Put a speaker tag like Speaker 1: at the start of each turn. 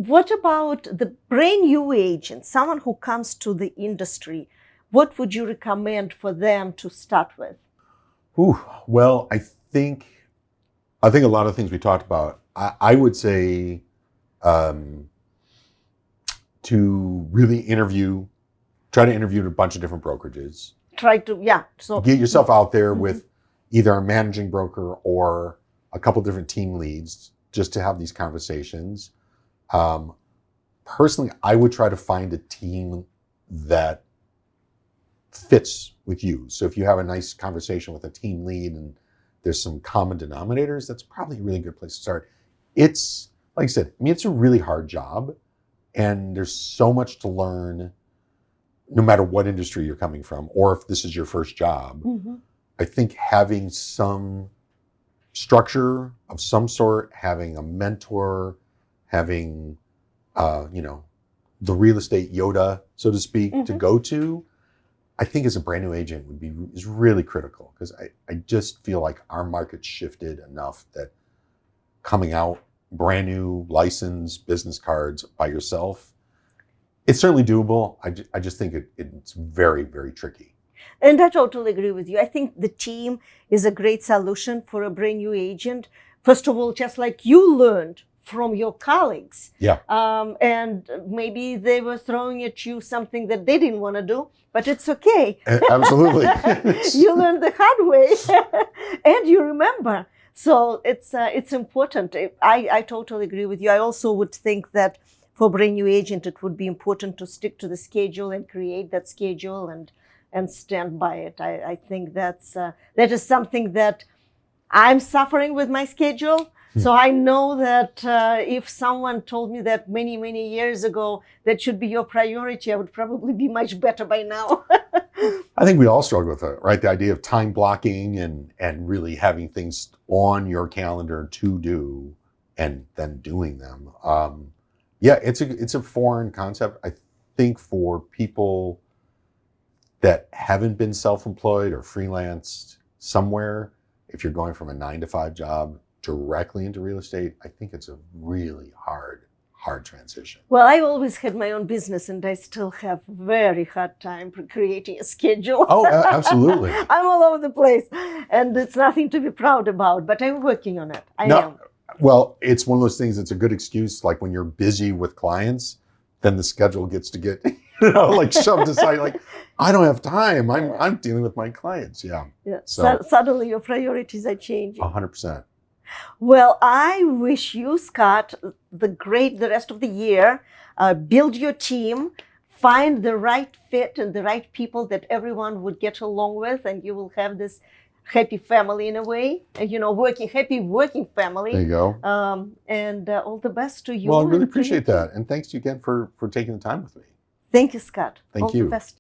Speaker 1: what about the brand new agent, someone who comes to the industry? What would you recommend for them to start with?
Speaker 2: Well, I think a lot of things we talked about. I would say to really try to interview at a bunch of different brokerages.
Speaker 1: So
Speaker 2: get yourself out there with either a managing broker or a couple different team leads just to have these conversations. Personally, I would try to find a team that fits with you. So if you have a nice conversation with a team lead and there's some common denominators, that's probably a really good place to start. It's, like I said, it's a really hard job and there's so much to learn no matter what industry you're coming from or if this is your first job. I think having some structure of some sort, having a mentor, having, the real estate Yoda, so to speak, to go to, I think as a brand new agent is really critical because I just feel like our market's shifted enough that coming out brand new licensed business cards by yourself, it's certainly doable. I just think it's very, very tricky.
Speaker 1: And I totally agree with you. I think the team is a great solution for a brand new agent. First of all, just like you learned from your colleagues.
Speaker 2: Yeah.
Speaker 1: And maybe they were throwing at you something that they didn't want to do, but it's okay.
Speaker 2: Absolutely.
Speaker 1: You learned the hard way and you remember. So it's important. I totally agree with you. I also would think that for a brand new agent, it would be important to stick to the schedule and create that schedule and stand by it. I think that is something that I'm suffering with my schedule. So I know that if someone told me that many, many years ago, that should be your priority, I would probably be much better by now.
Speaker 2: I think we all struggle with it, right? The idea of time blocking and really having things on your calendar to do and then doing them. It's a foreign concept. I think for people that haven't been self-employed or freelanced somewhere, if you're going from a 9-to-5 job directly into real estate, I think it's a really hard transition.
Speaker 1: Well, I always had my own business and I still have very hard time creating a schedule.
Speaker 2: Oh, absolutely.
Speaker 1: I'm all over the place and it's nothing to be proud about, but I'm working on it. I am.
Speaker 2: Well, it's one of those things that's a good excuse. Like when you're busy with clients, then the schedule gets to get, like shoved aside. Like, I don't have time. I'm dealing with my clients. Yeah.
Speaker 1: So suddenly your priorities are changing.
Speaker 2: 100%.
Speaker 1: Well, I wish you, Scott, the rest of the year. Build your team, find the right fit and the right people that everyone would get along with, and you will have this happy family in a way. Happy working family.
Speaker 2: There you go.
Speaker 1: And all the best to you.
Speaker 2: Well, I really appreciate that, and thanks again for taking the time with me.
Speaker 1: Thank you, Scott.
Speaker 2: Thank you.
Speaker 1: All the best.